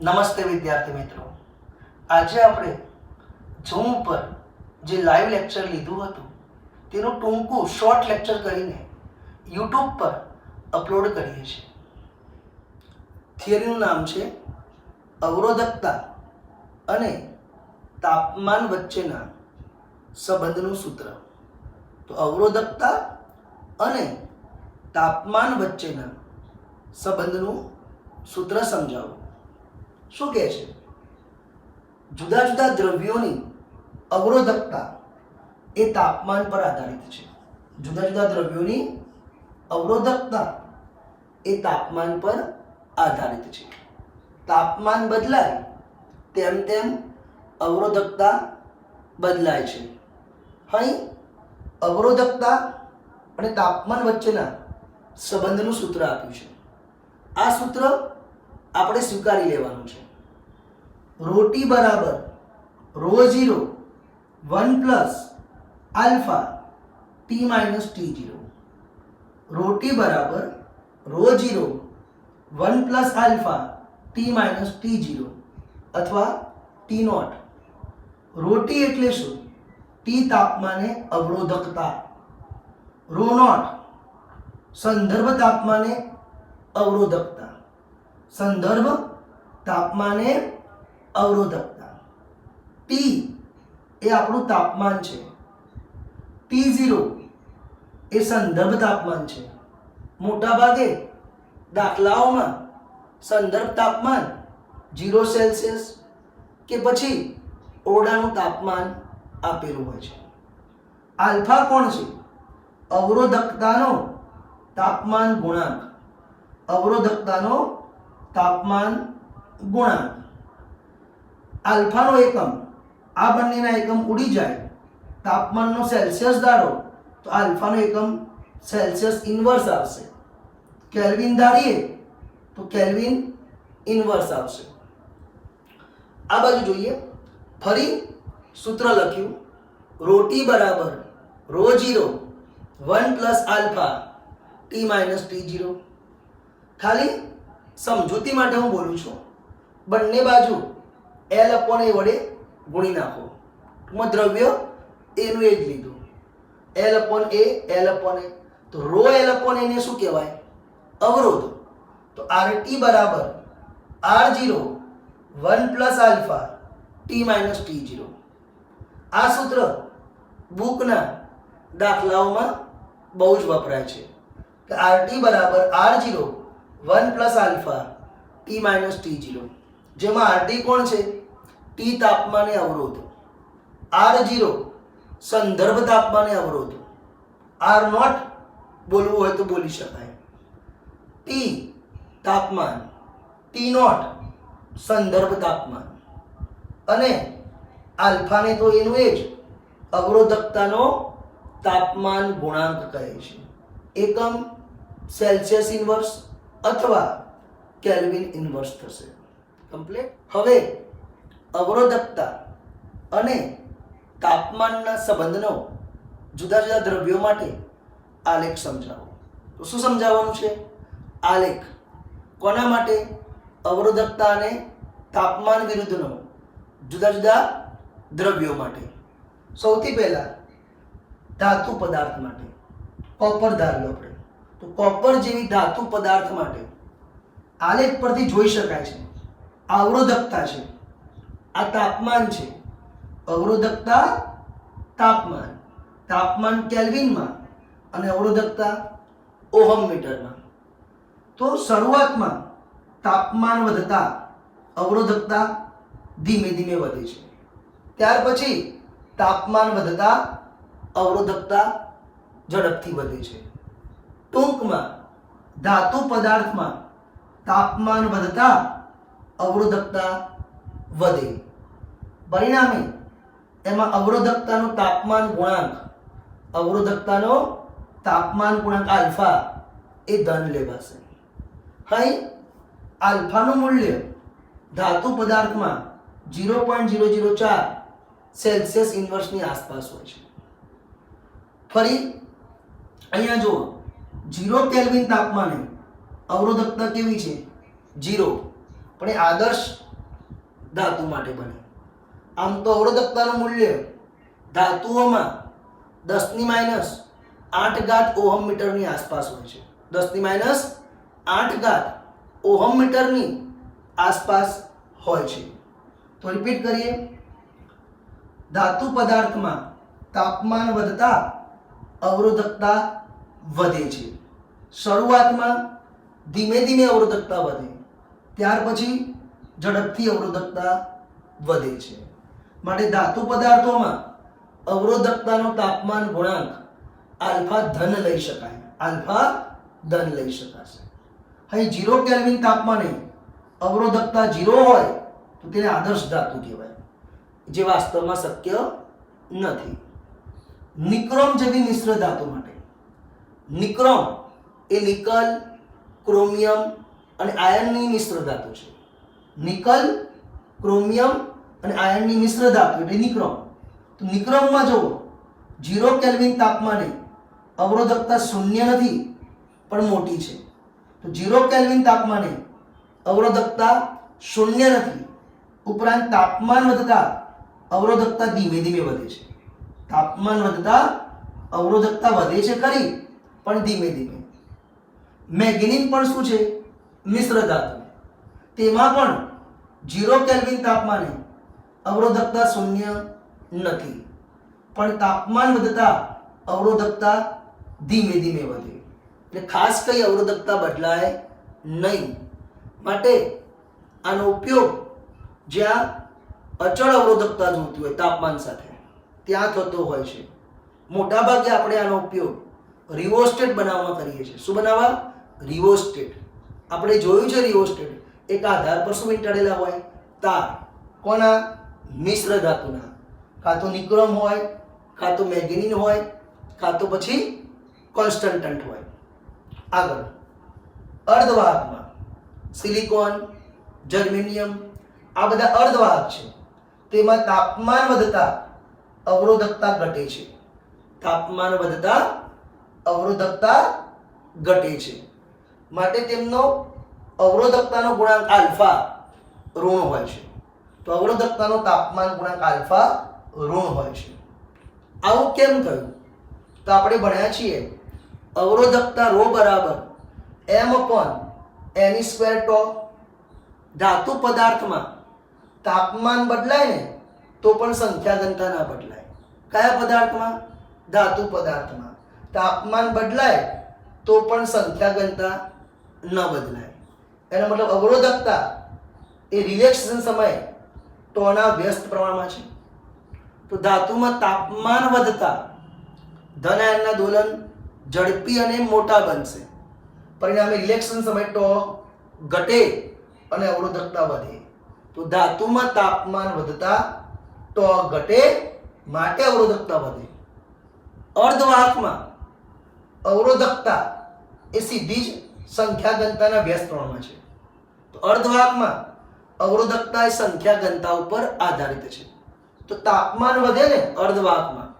નમસ્તે વિદ્યાર્થી મિત્રો, આજે આપણે ઝૂમ પર જે લાઈવ લેક્ચર લીધું હતું તેનું ટૂંકું શોર્ટ લેક્ચર કરીને યુટ્યુબ પર અપલોડ કરીએ છીએ. થિયરીનું નામ છે અવરોધકતા અને તાપમાન વચ્ચેના સંબંધનું સૂત્ર. તો અવરોધકતા અને તાપમાન વચ્ચેના સંબંધનું સૂત્ર સમજાવો. શું કહે છે? જુદા જુદા દ્રવ્યોની અવરોધકતા એ તાપમાન પર આધારિત છે. જુદા જુદા દ્રવ્યોની અવરોધકતા એ તાપમાન પર આધારિત છે. તાપમાન બદલાય તેમ તેમ અવરોધકતા બદલાય છે. અહીં અવરોધકતા અને તાપમાન વચ્ચેના સંબંધનું સૂત્ર આપ્યું છે. આ સૂત્ર આપણે સ્વીકારી લેવાનું છે. રોટી બરાબર rho zero 1 plus alpha t minus t zero. Rho t બરાબર rho zero 1 plus alpha t minus t zero અથવા ટી નોટ. રોટી એટલે શું? ટી તાપમાને અવરોધકતા. રો નોટ સંદર્ભ તાપમાને અવરોધકતા. સંદર્ભ તાપમાને અવરોધકતા. ટી એ આપણું તાપમાન છે. T0 એ સંદર્ભ તાપમાન છે. મોટા ભાગે દાખલાઓમાં સંદર્ભ તાપમાન 0 સેલ્સિયસ કે પછી ઓરડાનું તાપમાન આપેલું હોય છે. આલ્ફા કોણ છે? અવરોધકતાનો તાપમાન ગુણાંક. અવરોધકતાનો તાપમાન ગુણાંક. આલ્ફાનો એકમ, આ બંનેના એકમ ઉડી જાય, તાપમાનનો સેલ્સિયસ ધારો તો આલ્ફાનો એકમ સેલ્સિયસ ઇન્વર્સ આવશે. કેલ્વિન ધારીએ તો કેલ્વિન ઇન્વર્સ આવશે. આ બાજુ જોઈએ. ફરી સૂત્ર લખ્યું. રોટી બરાબર rho zero 1 plus alpha t minus t zero. ખાલી સમજૂતી માટે હું બોલું છું. બંને બાજુ L અપોન A વડે ગુણી નાખો. ટૂંકમાં દ્રવ્ય એનું એ જ લીધું. L upon A, L upon A. તો રો L અપોન A ને શું કહેવાય? અવરોધ. તો RT બરાબર R0 1 plus alpha t minus t zero. આ સૂત્ર બુકના દાખલાઓમાં બહુ જ વપરાય છે કે RT બરાબર R0 1 plus alpha t minus t zero. જેમાં RT કોણ છે? ટી તાપમાને અવરોધ. R0 સંદર્ભ તાપમાને અવરોધ. R નોટ બોલવું હોય તો બોલી શકાય. ટી તાપમાન, ટી નોટ સંદર્ભ તાપમાન. અને આલ્ફાને તો એનું એ જ અવરોધકતાનો તાપમાન ગુણાંક કહે છે. એકમ સેલ્સિયસ ઇન્વર્સ અથવા કેલ્વિન ઇન્વર્સ થશે. કમ્પ્લીટ. હવે અવરોધકતા અને તાપમાનના સંબંધનો જુદા જુદા દ્રવ્યો માટે આલેખ સમજાવો. તો શું સમજાવવાનું છે? આલેખ. કોના માટે? અવરોધકતા અને તાપમાન વિરુદ્ધનો જુદા જુદા દ્રવ્યો માટે. સૌથી પહેલા ધાતુ પદાર્થ માટે. કોપર ધાર્યું આપણે. તો કોપર જેવી ધાતુ પદાર્થ માટે આલેખ પરથી જોઈ શકાય છે અવરોધકતા છે, આ તાપમાન છે. અવરોધકતા તાપમાન, તાપમાન કેલ્વિનમાં અને અવરોધકતા ઓહમ મીટરમાં. તો શરૂઆતમાં તાપમાન વધતા અવરોધકતા ધીમે ધીમે વધે છે. ત્યાર પછી તાપમાન વધતા અવરોધકતા ઝડપથી વધે છે. ટૂંકમાં ધાતુ પદાર્થમાં તાપમાન વધતા અવરોધકતા વધે. પરિણામે એમાં અવરોધકતાનો તાપમાન ગુણાંક, અવરોધકતાનો તાપમાન ગુણાંક આલ્ફા એ ધન લેવાશે. અહીં આલ્ફાનું મૂલ્ય ધાતુ પદાર્થમાં 0.004 સેલ્સિયસ ઇન્વર્સની આસપાસ હોય છે. ફરી અહીંયા જુઓ. 0 કેલ્વિન તાપમાને અવરોધકતા કેવી છે? 0. પણ એ આદર્શ ધાતુ માટે બને. આમ તો અવરોધકતાનું મૂલ્ય ધાતુઓમાં 10⁻8 ઓહમ મીટરની આસપાસ હોય છે. 10⁻8 ઓહમ મીટરની આસપાસ હોય છે. તો રિપીટ કરીએ, ધાતુ પદાર્થમાં તાપમાન વધતા અવરોધકતા વધે છે. શરૂઆતમાં ધીમે ધીમે અવરોધકતા વધે, ત્યાર પછી ઝડપથી અવરોધકતા વધે છે. માટે ધાતુ પદાર્થોમાં અવરોધકતાનો તાપમાન ગુણાંક આલ્ફા ધન લઈ શકાય. આલ્ફા ધન લઈ શકાશે. અહીં 0 કેલ્વિન તાપમાને અવરોધકતા 0 હોય તો તેને આદર્શ ધાતુ કહેવાય, જે વાસ્તવમાં શક્ય નથી. નિક્રોમ જેવી મિશ્ર ધાતુ માટે, નિક્રોમ એ નિકલ, ક્રોમિયમ અને આયર્નની મિશ્ર ધાતુ છે. નિકલ, ક્રોમિયમ અને આયર્નની મિશ્ર ધાતુ એટલે નિક્રોમ. તો નિક્રોમમાં જુઓ, 0 કેલ્વિન તાપમાને અવરોધકતા શૂન્ય નથી પણ મોટી છે. તો 0 કેલ્વિન તાપમાને અવરોધકતા શૂન્ય નથી, ઉપરાંત તાપમાન વધતા અવરોધકતા ધીમે ધીમે વધે છે. તાપમાન વધતા અવરોધકતા વધે છે ખરી, પણ ધીમે ધીમે. મેગ્નીન પણ શું છે? મિશ્ર ધાતુ. તેમાં પણ 0 કેલ્વિન તાપમાને અવરોધકતા શૂન્ય નથી, પણ તાપમાન વધતા અવરોધકતા ધીમે ધીમે વધે. એટલે ખાસ કઈ અવરોધકતા બદલાય નહીં. માટે આનો ઉપયોગ જ્યાં અચળ અવરોધકતા જોઈતી હોય તાપમાન સાથે ત્યાં થતો હોય છે. મોટાભાગે આપણે આનો ઉપયોગ રિઓસ્ટેટ બનાવવામાં કરીએ છીએ. શું બનાવવા? રિઓસ્ટેટ. આપણે જોયું છે રિઓસ્ટેટ એક આધાર પર શું વીંટાળેલા હોય? તાર. કોના? મિશ્ર ધાતુના. કાં તો નિક્રોમ હોય, કાં તો મેગ્નીન હોય, કાં તો પછી કોન્સ્ટન્ટન્ટ હોય. આગળ અર્ધવાહકમાં સિલિકોન, જર્મેનિયમ આ બધા અર્ધવાહક છે. તેમાં તાપમાન વધતા અવરોધકતા ઘટે છે. તાપમાન વધતા અવરોધકતા ઘટે છે. માટે તેમનો અવરોધકતાનો ગુણાંક આલ્ફા ઋણ હોય છે. તો અવરોધકતાનો તાપમાન ગુણાંક આલ્ફા ઋણ હોય છે. આવું કેમ થયું? તો આપણે ભણ્યા છીએ અવરોધકતા ρ બરાબર m/n²τ. ધાતુ પદાર્થમાં તાપમાન બદલાય ને તો પણ સંખ્યા ઘનતા ના બદલાય. કયા પદાર્થમાં? ધાતુ પદાર્થમાં. તાપમાન બદલાય તો પણ સંખ્યા ઘનતા ન બદલાય. એનો મતલબ અવરોધકતા એ રિલેક્સેશન સમયે ટોના વ્યસ્ત પ્રમાણમાં છે. તો ધાતુમાં તાપમાન વધતા ધન આયનના દોલન ઝડપી અને મોટા બનશે. પરિણામે રિલેક્સેશન સમયે ટો ઘટે અને અવરોધકતા વધે. તો ધાતુમાં તાપમાન વધતા ટો ઘટે, માટે અવરોધકતા વધે. અર્ધવાહકમાં અવરોધકતા એ સીધી જ સંખ્યા ઘનતાના વ્યસ્ત પ્રમાણમાં છે. તો અર્ધવાહકમાં અવરોધકતા એ સંખ્યા ઘનતા ઉપર આધારિત છે. તો તાપમાન વધે ને અર્ધવાહકમાં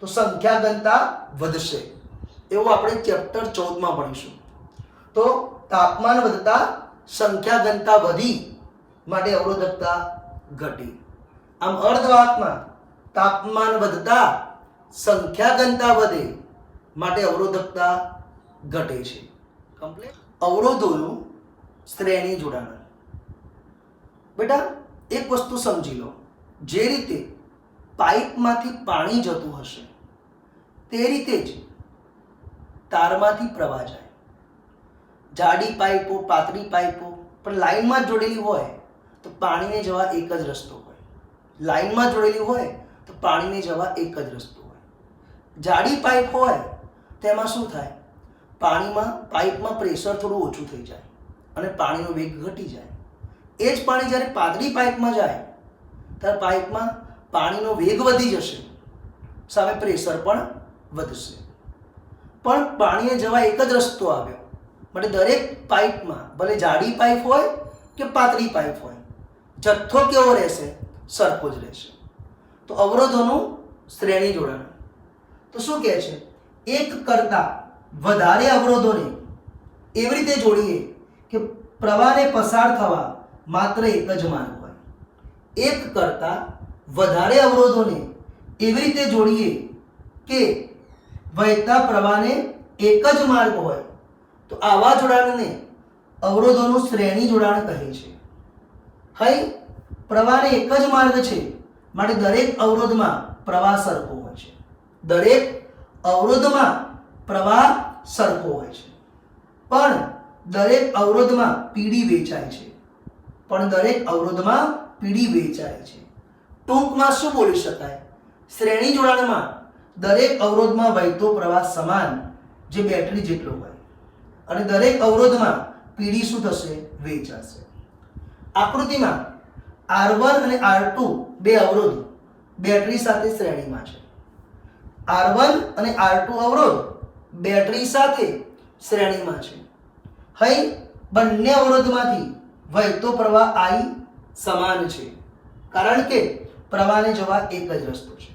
તો સંખ્યા ઘનતા વધશે. એવું આપણે ચેપ્ટર 14માં ભણીશું. તો તાપમાન વધતા સંખ્યા ઘનતા વધી, માટે અવરોધકતા ઘટી. આમ અર્ધવાહકમાં તાપમાન વધતા સંખ્યા ઘનતા વધે, માટે અવરોધકતા ઘટે છે. કમ્પ્લીટ. અવરોધોનું શ્રેણી જોડાણ. બેટા એક વસ્તુ સમજી લો, જે રીતે પાઇપમાંથી પાણી જતું હશે તે રીતે જ તારમાંથી પ્રવાહ જાય. જાડી પાઇપો, પાતળી પાઇપો પણ લાઈનમાં જ જોડેલી હોય તો પાણીને જવા એક જ રસ્તો હોય. લાઈનમાં જોડેલી હોય તો પાણીને જવા એક જ રસ્તો હોય. જાડી પાઇપ હોય તેમાં શું થાય? પાઇપમાં પ્રેશર થોડું ઓછું થઈ જાય અને પાણીનો વેગ ઘટી જાય. એ જ પાણી જ્યારે પાતળી પાઇપમાં જાય ત્યારે પાઇપમાં પાણીનો વેગ વધી જશે, સામે પ્રેશર પણ વધશે. પણ પાણીને જવા એક જ રસ્તો આવ્યો. માટે દરેક પાઇપમાં ભલે જાડી પાઇપ હોય કે પાતળી પાઇપ હોય, જથ્થો કેવો રહેશે? સરખો જ રહેશે. તો અવરોધોનું શ્રેણી જોડાણ. તો શું કહે છે? એક કરતાં વધારે અવરોધોને એવી રીતે જોડીએ કે પ્રવાહને પસાર થવા માત્ર એક જ માર્ગ હોય. એક કરતાં વધારે અવરોધોને એવી રીતે જોડીએ કે વહેતા પ્રવાહને એક જ માર્ગ હોય તો આવા જોડાણને અવરોધોનું શ્રેણી જોડાણ કહે છે. અહીં પ્રવાહને એક જ માર્ગ છે માટે દરેક અવરોધમાં પ્રવાહ સરખો હોય છે. દરેક અવરોધમાં પ્રવાહ સરખો હોય છે, પણ દરેક અવરોધમાં પીડી વેચાય છે. ટૂંકમાં શું બોલી શકાય? શ્રેણી જોડાણમાં દરેક અવરોધમાં વહેતો પ્રવાહ સમાન, જે બેટરી જેટલો હોય, અને દરેક અવરોધમાં પીડી શું થશે? વેચાશે. આકૃતિમાં R1 અને R2 બે અવરોધ બેટરી સાથે શ્રેણીમાં છે. R1 અને R2 અવરોધ બેટરી સાથે શ્રેણીમાં છે. અહીં બંને અવરોધમાંથી વહેતો પ્રવાહ I સમાન છે, કારણ કે પ્રવાહને જવા એક જ રસ્તો છે.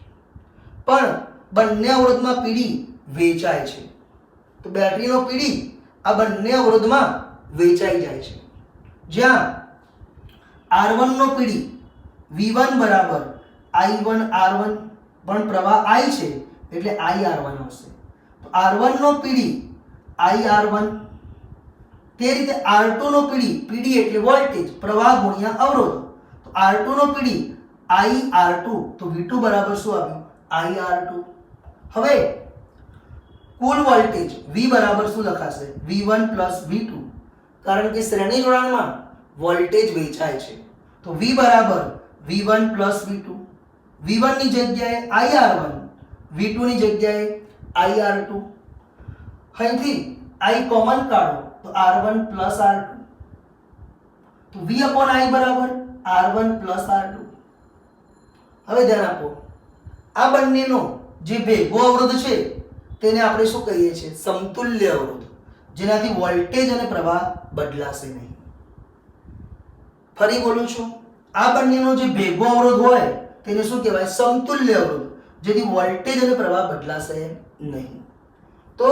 પણ બંને અવરોધમાં પીડી વેચાય છે, તો બેટરીનો પીડી આ બંને અવરોધમાં વેચાઈ જાય છે. જ્યાં R1 નો પીડી V1 બરાબર I1 R1, પણ પ્રવાહ I છે એટલે I R1 હશે. તો R1 no PD I R1, તે રીતે R2 નો પીડી એટલે વોલ્ટેજ, પ્રવાહ ગુણ્યા અવરોધ, તો R2 no PD I R2, તો V2 બરાબર શું આવ્યું? I R2. હવે કુલ વોલ્ટેજ V બરાબર શું લખાશે? V1 પ્લસ V2, કારણ કે શ્રેણી જોડાણમાં વોલ્ટેજ વેચાય છે. તો V બરાબર V1 પ્લસ V2. V1 ની જગ્યાએ I R1, V2 ની જગ્યાએ I R2. અહીંથી I કોમન કાઢો તો R1 પ્લસ R2, તો V અપોન I બરાબર R1 પ્લસ R2. હવે ધ્યાન આપો, આ બંનેનો જે ભેગો અવરોધ છે તેને આપણે શું કહીએ છીએ? સમતુલ્ય અવરોધ, જેનાથી વોલ્ટેજ અને પ્રવાહ બદલાશે નહીં. ફરી બોલું છું, આ બંનેનો જે ભેગો અવરોધ હોય તેને શું કહેવાય? સમતુલ્ય અવરોધ, જેથી વોલ્ટેજ અને પ્રવાહ બદલાશે નહીં. તો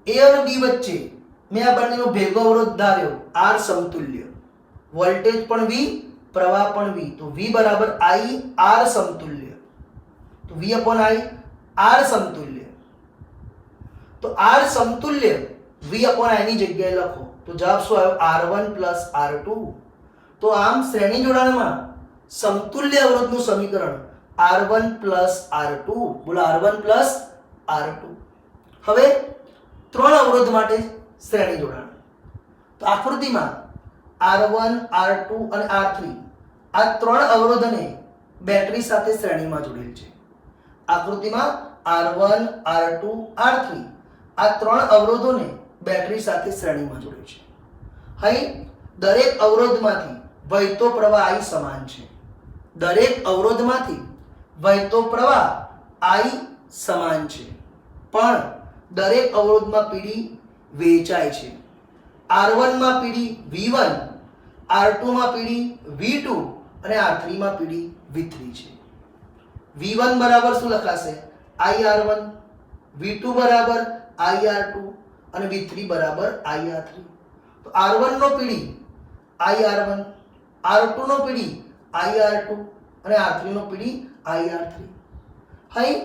A અને B વચ્ચે મેં આ બંનેનો ભેગો અવરોધ ધાર્યો R સમતુલ્ય, વોલ્ટેજ પણ V, પ્રવાહ પણ V, તો V બરાબર I R સમતુલ્ય, તો V અપોન I R સમતુલ્ય. તો R સમતુલ્ય V અપોન I ની જગ્યાએ લખો તો જવાબ શું આવ્યો? R1 plus R2. તો આમ શ્રેણી જોડાણમાં સમતુલ્ય અવરોધનું સમીકરણ R1 પ્લસ R2. બોલો, R1 પ્લસ R2. હવે ત્રણ અવરોધ માટે શ્રેણી જોડાણ. તો આકૃતિમાં R1, R2 અને R3 આ ત્રણ અવરોધને બેટરી સાથે શ્રેણીમાં જોડેલ છે. આકૃતિમાં R1, R2, R3 આ ત્રણ અવરોધોને બેટરી સાથે શ્રેણીમાં જોડેલ છે. અહીં દરેક અવરોધમાંથી વહેતો પ્રવાહ I સમાન છે. દરેક અવરોધમાંથી વહેતો પ્રવાહ I સમાન છે, પણ દરેક અવરોધમાં પીડી વેચાય છે. R1 માં પીડી V1, R2 માં પીડી V2 અને R3 માં પીડી V3 છે. V1 બરાબર શું લખાશે? I R1, V2 બરાબર I R2 અને V3 બરાબર I R3. તો R1 no PD I R1, R2 no PD I R2 અને R3 no PD I R3. અહીં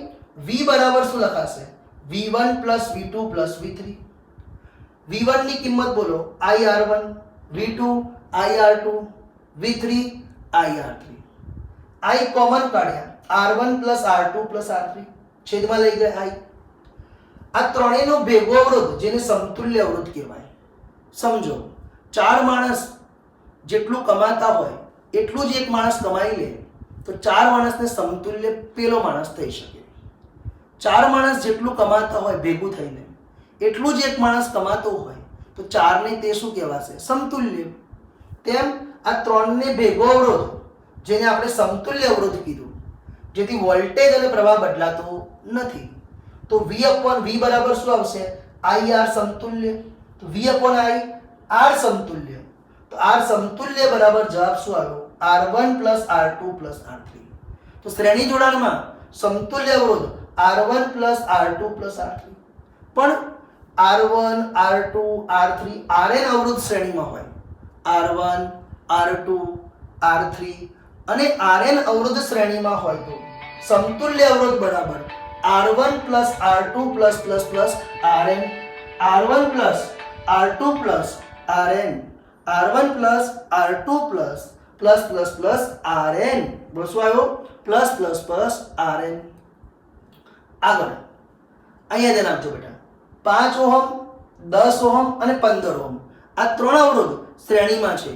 V બરાબર શું લખાશે? V1 plus V2 plus V3. V1 ની કિંમત બોલો I R1, V2 I R2, V3 I R3. I common કાઢ્યા R1 plus R2 plus R3, છેદમાં લઈ ગયા I. આ ત્રણેયનો ભેગો અવરોધ, જેને સમતુલ્ય અવરોધ કહેવાય. સમજો, ચાર માણસ જેટલું કમાતા હોય એટલું જ એક માણસ કમાઈ લે તો ચાર માણસને સમતુલ્ય પેલો માણસ થઈ શકે. ચાર માણસ જેટલું કમાતા હોય ભેગું થઈને એટલું જ એક માણસ કમાતો હોય તો ચારને તે શું કહેવાશે? સમતુલ્ય. તેમ આ ત્રણને ભેગો અવરોધ, જેને આપણે સમતુલ્ય અવરોધ કીધું, જેથી વોલ્ટેજ અને પ્રવાહ બદલાતો નથી, તો V અપોન V બરાબર શું આવશે? I R સમતુલ્ય. તો V અપોન I R સમતુલ્ય. તો R સમતુલ્ય બરાબર જવાબ શું આવ્યો? R1 plus R2 plus R3. તો શ્રેણી જોડાણમાં સમતુલ્ય અવરોધ R1 plus R2 plus R3, પણ R1, R2, R3 Rn અવરોધ શ્રેણીમાં હોય. R1, R2, R3 અને Rn અવરોધ શ્રેણીમાં હોય તો સમતુલ્ય અવરોધ બરાબર R1 plus R2 plus Rn, R1 plus R2 plus Rn, R1 plus R2 plus Rn. બોલો શું આવ્યો? Plus Rn. આગળ અહીંયા ધ્યાન આપજો બેટા. 5 ઓહમ, 10 ઓહમ અને 15 ઓહમ આ ત્રણ અવરોધ શ્રેણીમાં છે.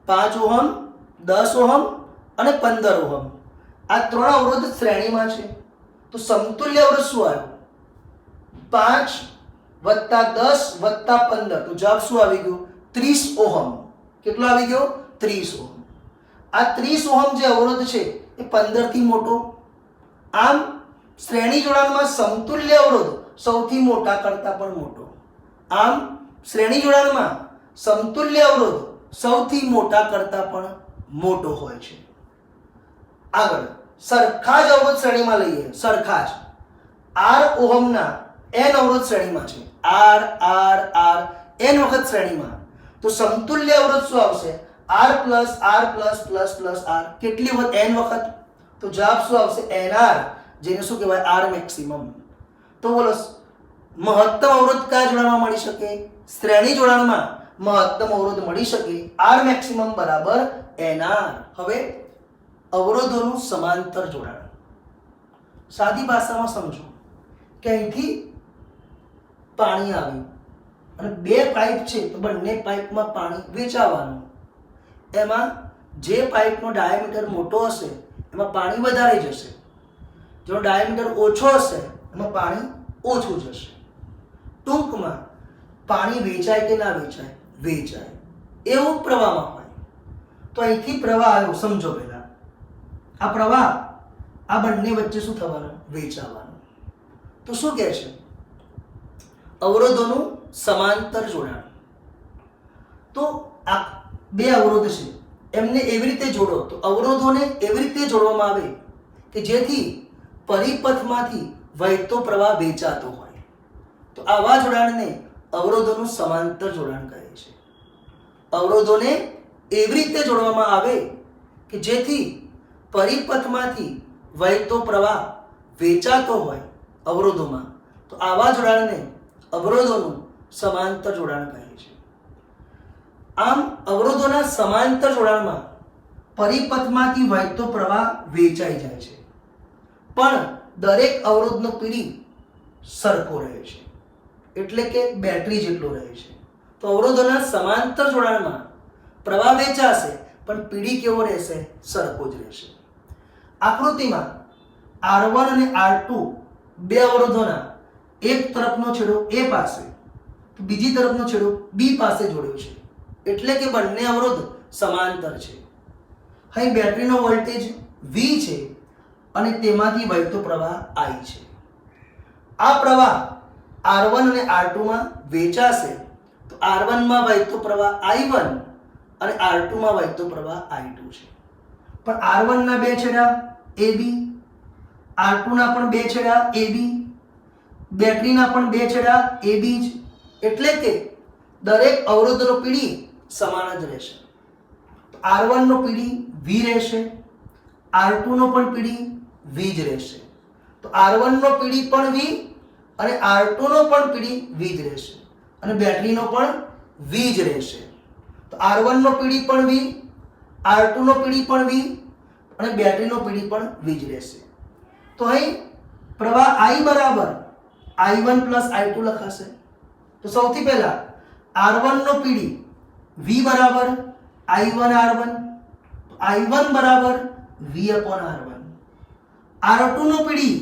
5 ઓહમ, 10 ઓહમ અને 15 ઓહમ આ ત્રણ અવરોધ શ્રેણીમાં છે. તો સમતુલ્ય અવરોધ શું આવ્યો? 5 વત્તા 10 વત્તા 15 તો જવાબ શું આવી ગયો? 30 ઓહમ. કેટલો આવી ગયો? 30 ઓહમ. આ 30 ઓહમ જે અવરોધ છે એ 15 થી મોટો. આમ શ્રેણી જોડાણમાં સમતુલ્ય અવરોધ સૌથી મોટા કરતા પણ મોટો. આમ શ્રેણી જોડાણમાં સમતુલ્ય અવરોધ સૌથી મોટા કરતા પણ મોટો હોય છે. આગળ સરખા જ અવરોધ શ્રેણીમાં લઈએ. સરખા જ R ઓહમના n અવરોધ શ્રેણીમાં છે. R n વખત શ્રેણીમાં. તો સમતુલ્ય અવરોધ શું આવશે? R plus R plus R. કેટલી વખત? n વખત. તો જવાબ શું આવશે? nr, જેને શું કહેવાય? R maximum. તો બોલો મહત્તમ અવરોધ કયા જોડાણમાં મળી શકે? શ્રેણી જોડાણમાં મહત્તમ અવરોધ મળી શકે R મેક્સિમમ બરાબર nr. હવે અવરોધોનું સમાંતર જોડાણ સાદી ભાષામાં સમજો કે અહીંથી પાણી આવ્યું અને બે પાઇપ છે તો બંને પાઇપમાં પાણી વેચાવાનું. એમાં જે પાઇપનો ડાયામીટર મોટો હશે એમાં પાણી વધારે જશે, જેનો ડાયામીટર ઓછો હશે એમાં પાણી ઓછું જશે. ટૂંકમાં પાણી વેચાય કે ના વેચાય? વેચાય. એવું પ્રવાહમાં હોય. તો અહીંથી પ્રવાહ આવ્યો, સમજો પહેલા આ પ્રવાહ આ બંને વચ્ચે શું થવાનું? વેચાવાનું. તો શું કહે છે? અવરોધોનું સમાંતર જોડાણ. તો આ બે અવરોધ છે એમને એવી રીતે જોડો, તો અવરોધોને એવી રીતે જોડવામાં આવે કે જેથી પરિપથમાંથી વહેતો પ્રવાહ વેચાતો હોય. તો આવા જોડાણને અવરોધોનું સમાંતર જોડાણ કહે છે. અવરોધોને એવી રીતે જોડવામાં આવે કે જેથી પરિપથમાંથી વહેતો પ્રવાહ વેચાતો હોય અવરોધોમાં. તો આવા જોડાણને અવરોધોનું સમાંતર જોડાણ કહે છે. આમ અવરોધોના સમાંતર જોડાણમાં પરિપથમાંથી વહેતો પ્રવાહ વેચાઈ જાય છે, પણ દરેક અવરોધનો પીડી સરખો રહે છે, એટલે કે બેટરી જેટલો રહે છે. તો અવરોધોના સમાંતર જોડાણમાં પ્રવાહ વેચાશે પણ પીડી કેવો રહેશે? સરખો જ રહેશે. આકૃતિમાં R1 અને R2 બે અવરોધોના એક તરફનો છેડો A પાસે તો બીજી તરફનો છેડો B પાસે જોડ્યો છે, એટલે કે બંને અવરોધ સમાંતર છે. અહીં બેટરીનો વોલ્ટેજ V છે અને તેમાંથી વહેતો પ્રવાહ I છે. આ પ્રવાહ R1 અને R2 માં વેચાશે તો R1 માં વહેતો પ્રવાહ I1 અને R2 માં વહેતો પ્રવાહ I2 છે. પણ R1 ના બે છેડા AB, R2 ના પણ બે છેડા AB, બેટરીના પણ બે છેડા AB જ, એટલે કે દરેક અવરોધનો પીડી સમાન જ રહેશે. તો R1 નો પીડી V રહેશે, R2 નો પણ પીડી V જ રહેશે. તો R1 નો પીડી પણ V અને R2 નો પણ પીડી V જ રહેશે અને બેટરીનો પણ V જ રહેશે. તો R1 નો પીડી પણ V, R2 નો પીડી પણ V અને બેટરીનો પીડી પણ V જ રહેશે. તો અહીં પ્રવાહ I બરાબર I1 plus I2 લખાશે. તો સૌથી પહેલા R1 નો પીડી V બરાબર I1 R1, I1 બરાબર V upon R1. R2 નો પીડી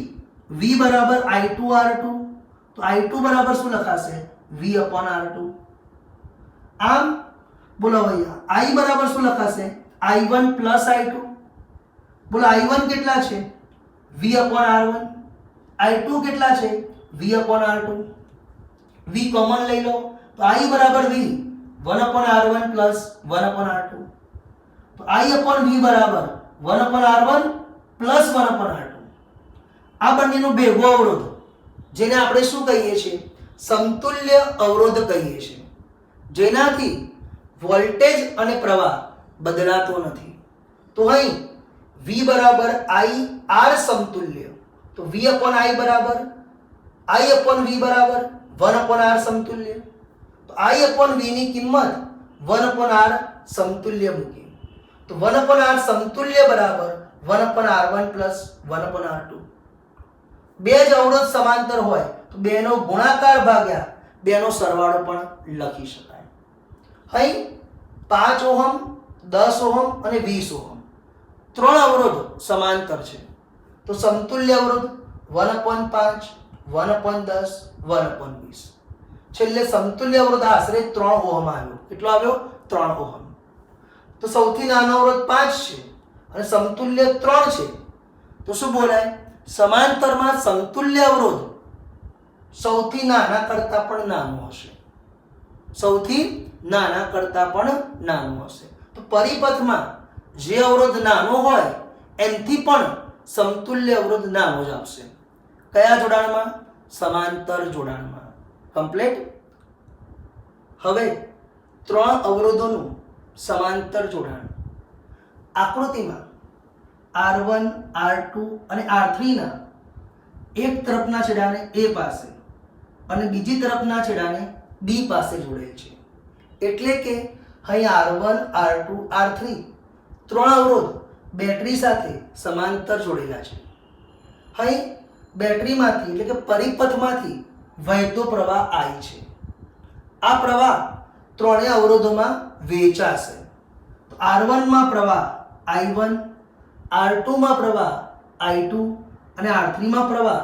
V બરાબર I2 R2, તો I2 બરાબર શું લખાશે? V upon R2. આમ બોલો ભૈયા I બરાબર શું લખાશે? I1 plus I2. બોલો I1 કેટલા છે? V upon R1. I2 કેટલા છે? V upon R2. V common લઈ લો તો I બરાબર V 1 upon R1 plus 1 upon R2. તો I upon V બરાબર 1 upon R1 plus 1 upon R2. આ બંનેનો ભેગો અવરોધ જેને આપણે શું કહીએ છીએ? સમતુલ્ય અવરોધ કહીએ છીએ, જેનાથી વોલ્ટેજ અને પ્રવાહ બદલાતો નથી. તો અહીં V બરાબર I R સમતુલ્ય, તો V upon I બરાબર I upon V બરાબર 1 upon R સમતુલ્ય, તો I upon V ની કિંમત 1 upon R સમતુલ્ય મૂકી, તો 1 upon R સમતુલ્ય બરાબર 1 upon R1 plus 1 upon R2. બે જ અવરોધ સમાંતર હોય તો બેનો ગુણાકાર ભાગ્યા બેનો સરવાળો પણ લખી શકાય. અહીં 5 ઓહમ 10 ઓહમ અને 20 ઓહમ ત્રણ અવરોધ સમાંતર છે, તો સમતુલ્ય અવરોધ 1 upon 5 1 upon 10 1 upon 20. છેલ્લે સમતુલ્ય અવરોધ આશરે 3 ઓહમ આવ્યો. કેટલો આવ્યો? 3 ઓહમ. તો સૌથી નાનો અવરોધ 5 છે અને સમતુલ્ય 3 છે, તો શું બોલાય? સમાંતરમાં સમતુલ્ય અવરોધ સૌથી નાના કરતા પણ નાનો હશે, સૌથી નાના કરતા પણ નાનો હશે. તો પરિપથમાં જે અવરોધ નાનો હોય એનથી પણ સમતુલ્ય અવરોધ નાનો જ આવશે. કયા જોડાણમાં? સમાંતર જોડાણમાં. કમ્પ્લીટ. હવે ત્રણ અવરોધોનું સમાંતર જોડાણ. આકૃતિમાં R1 R2 અને R3 ના એક તરફના છેડાને A પાસે અને બીજી તરફના છેડાને B પાસે જોડેલ છે. એટલે કે અહીં R1 R2 R3 ત્રણ અવરોધ બેટરી સાથે સમાંતર જોડેલા છે. અહીં બેટરીમાંથી એટલે કે પરિપથમાંથી વહેતો પ્રવાહ I છે. આ પ્રવાહ ત્રણેય અવરોધોમાં વહેંચાશે. તો R1 માં પ્રવાહ I1, R2 માં પ્રવાહ I2 અને R3 માં પ્રવાહ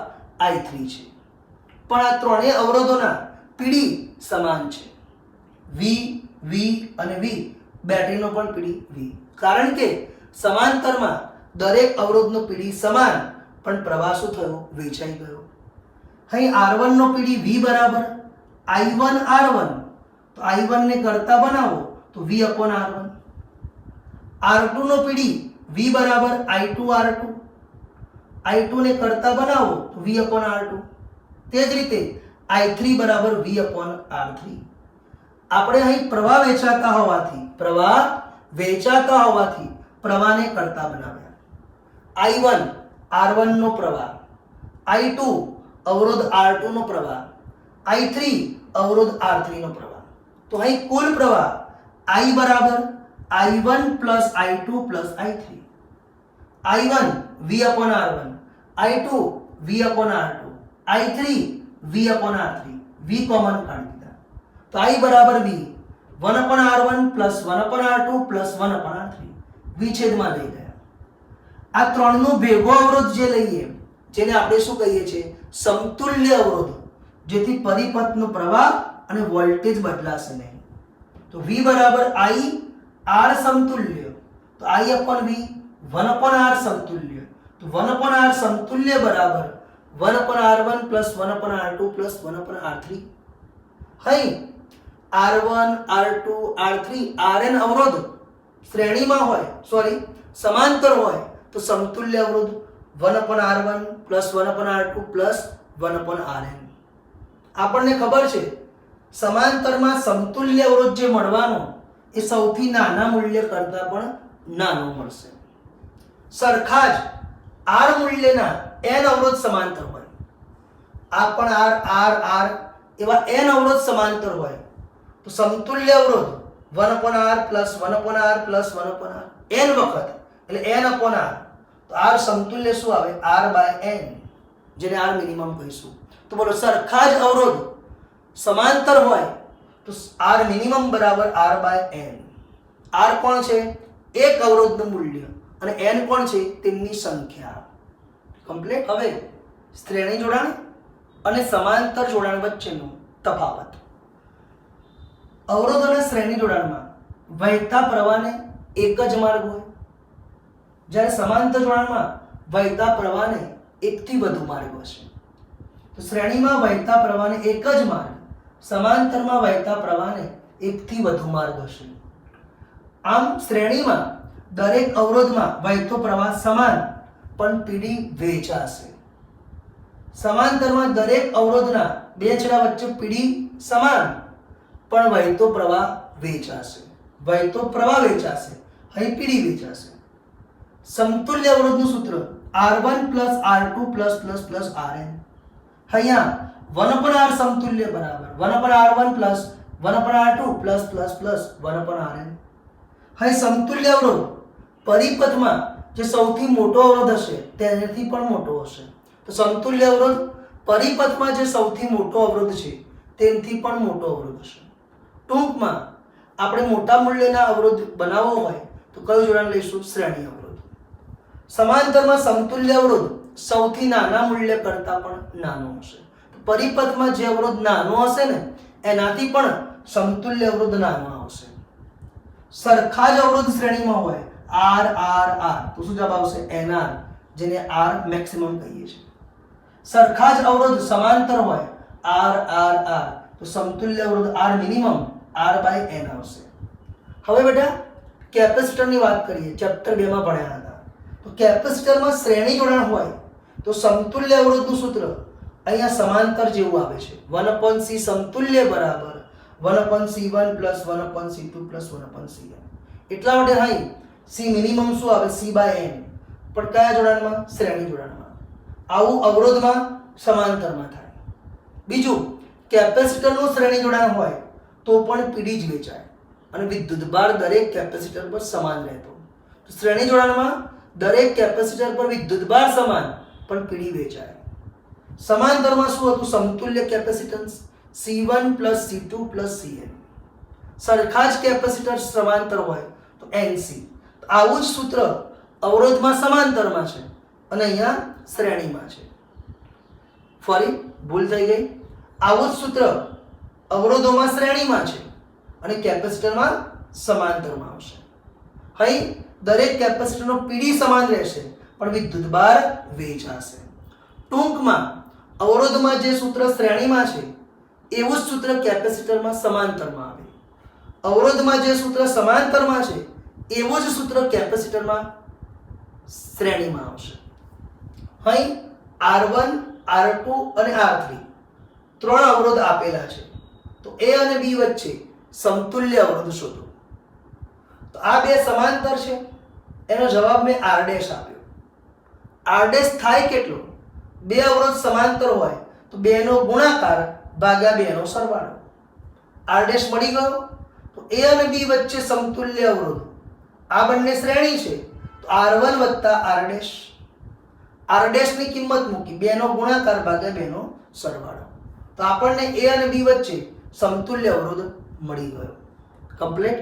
I3 છે. પણ આ ત્રણેય અવરોધોના પીડી સમાન છે. V V અને V બેટરીનો પણ પીડી V, કારણ કે સમાંતરમાં દરેક અવરોધનો પીડી સમાન પણ પ્રવાહ શું થયો? વહેંચાઈ ગયો. અહીં R1 નો પીડી V બરાબર I1 R1, તો I1 ને કરતા બનાવો તો V upon R1. R2 નો પીડી V બરાબર I2 R2, I2 ને કરતા બનાવો તો V upon R2. તે જ રીતે I3 બરાબર V upon R3. આપણે અહીં પ્રવાહ વહેંચાતા હોવાથી પ્રવાહને કરતા બનાવ્યા. I1 R1 નો પ્રવાહ, I2 અવરોધ R2 નો પ્રવાહ, I3 અવરોધ R3 નો પ્રવાહ. તો અહીં કુલ પ્રવાહ I બરાબર I1 plus I2 plus I3. I1 V upon R1, I2 V upon R2, I3 V upon R3. V common કાઢી દીધા, તો I બરાબર V 1 upon R1 plus 1 upon R2 plus 1 upon R3. V છેદમાં લઈ ગયા. આ ત્રણનો ભેગો અવરોધ જે લઈએ જેને આપણે શું કહીએ છીએ? સમતુલ્ય અવરોધ, જેથી પરિપથનો પ્રવાહ અને વોલ્ટેજ બદલાશે નહીં. તો V બરાબર I R સમતુલ્ય, તો I upon V 1 upon R સમતુલ્ય, તો 1 upon R સમતુલ્ય બરાબર 1 upon R1 plus 1 upon R2 plus 1 upon R3. અહીં R1 R2 R3 Rn અવરોધ શ્રેણીમાં હોય, સમાંતર હોય તો સમતુલ્ય અવરોધ 1 upon R1 plus 1 upon R2 plus 1 upon Rn. આપણને ખબર છે સમાંતરમાં સમતુલ્ય અવરોધ જે મળવાનો એ સૌથી નાના મૂલ્ય કરતાં પણ નાનો મળશે. સરખા જ R મૂલ્યના n અવરોધ સમાંતર હોય, આ પણ R R R એવા n અવરોધ સમાંતર હોય તો સમતુલ્ય અવરોધ 1 upon R plus 1 upon R plus 1 upon R n વખત, એટલે n upon R. તો R સમતુલ્ય શું આવે? R by n, જેને R મિનિમમ કહીશું. તો બોલો, સરખા જ અવરોધ સમાંતર હોય તો R મિનિમમ બરાબર R by n. R કોણ છે? એક અવરોધનું મૂલ્ય, અને n કોણ છે? તેમની સંખ્યા. કમ્પ્લીટ. હવે શ્રેણી જોડાણ અને સમાંતર જોડાણ વચ્ચેનો તફાવત. અવરોધોના શ્રેણી જોડાણમાં વહેતા પ્રવાહને એક જ માર્ગ હોય, જ્યારે સમાંતર જોડાણમાં વહેતા પ્રવાહને એકથી વધુ માર્ગ હશે. તો શ્રેણીમાં વહેતા પ્રવાહને એક જ માર્ગ, સમાંતરમાં વહેતા પ્રવાહને એકથી વધુ માર્ગ હશે. આમ શ્રેણીમાં દરેક અવરોધમાં વહેતો પ્રવાહ સમાન પણ પીડી વહેંચાશે. સમાંતરમાં દરેક અવરોધના બે છેડા વચ્ચે પીડી સમાન પણ વહેતો પ્રવાહ વહેંચાશે. અહીં પીડી વહેંચાશે. સમતુલ્ય અવરોધનું સૂત્ર R1 + R2 +++ Rn. અહીંયા 1/R સમતુલ્ય બરાબર 1/R1 + 1/R2 +++ 1/Rn. હવે સમતુલ્ય અવરોધ પરિપથમાં જે સૌથી મોટો અવરોધ હશે તેનાથી પણ મોટો હશે. તો સમતુલ્ય અવરોધ પરિપથમાં જે સૌથી મોટો અવરોધ છે તેનાથી પણ મોટો અવરોધ હશે. ટૂંકમાં આપણે મોટા મૂલ્યના અવરોધ બનાવવો હોય તો કયું જોડાણ લઈશું? શ્રેણી અવરોધ. સમાંતરમાં સમતુલ્ય અવરોધ સૌથી નાના મૂલ્ય કરતાં પણ નાનો હશે. પરિપથમાં જે અવરોધ નાનો હશે ને એનાથી પણ સમતુલ્ય અવરોધ નાનો આવશે. સરખા જ અવરોધ શ્રેણીમાં હોય R R R તો શું જવાબ આવશે? NR, જેને R મેક્સિમમ કહીએ છીએ. સરખા જ અવરોધ સમાંતર હોય R R R તો સમતુલ્ય અવરોધ R મિનિમમ R/N આવશે. હવે બેટા કેપેસિટરની વાત કરીએ. ચેપ્ટર 2 માં ભણ્યા હતા. તો કેપેસિટરમાં શ્રેણી જોડાણ હોય તો સમતુલ્ય અવરોધનું સૂત્ર અહીંયા સમાંતર જેવું આવે છે. 1/C સમતુલ્ય બરાબર 1/C1 + 1/C2 + 1/Cn. એટલા માટે અહીં C મિનિમમ શું આવે? C/N. પણ કયા જોડાણમાં? શ્રેણી જોડાણમાં. આવું અવરોધમાં સમાંતરમાં થાય. બીજું, કેપેસિટરનું શ્રેણી જોડાણ હોય તો પણ પીડી જ વેચાય અને વિદ્યુતભાર દરેક કેપેસિટર પર સમાન રહેતો. તો શ્રેણી જોડાણમાં દરેક કેપેસિટર પર વિદ્યુતભાર સમાન પણ પીડી વેચાય. સમાંતરમાં શું હતું? સમતુલ્ય કેપેસિટન્સ C1 + C2 + Cn. સરખા જ કેપેસિટર સમાંતર હોય તો NC. આવું જ સૂત્ર અવરોધમાં સમાંતરમાં છે અને અહીંયા શ્રેણીમાં છે. ફરી ભૂલ થઈ ગઈ. આવું જ સૂત્ર અવરોધોમાં શ્રેણીમાં છે અને કેપેસિટરમાં સમાંતરમાં આવશે. અહીં દરેક કેપેસિટરનો પીડી સમાન રહેશે પણ વિદ્યુતભાર વેચાશે. ટૂંકમાં અવરોધમાં જે સૂત્ર શ્રેણીમાં છે એવું જ સૂત્ર કેપેસિટરમાં સમાંતરમાં આવે. અવરોધમાં જે સૂત્ર સમાંતરમાં છે એવું જ સૂત્ર કેપેસિટરમાં શ્રેણીમાં આવશે. અહીં R1 R2 અને R3 ત્રણ અવરોધ આપેલા છે. તો A અને B વચ્ચે સમતુલ્ય અવરોધ શોધો. તો આ બે સમાંતર છે એનો જવાબ મેં R' આપ્યો. R' થાય કેટલો? બે અવરોધ સમાંતર હોય તો 2 નો ગુણાકાર ભાગ્યા 2 નો સરવાળો. R' મળી ગયો. તો A અને B વચ્ચે સમતુલ્ય અવરોધ આ બંને શ્રેણી છે તો R1 + R'. R' ની કિંમત મૂકી 2 નો ગુણાકાર ભાગ્યા 2 નો સરવાળો. તો આપણને A અને B વચ્ચે સમતુલ્ય અવરોધ મળી ગયો. કમ્પ્લીટ.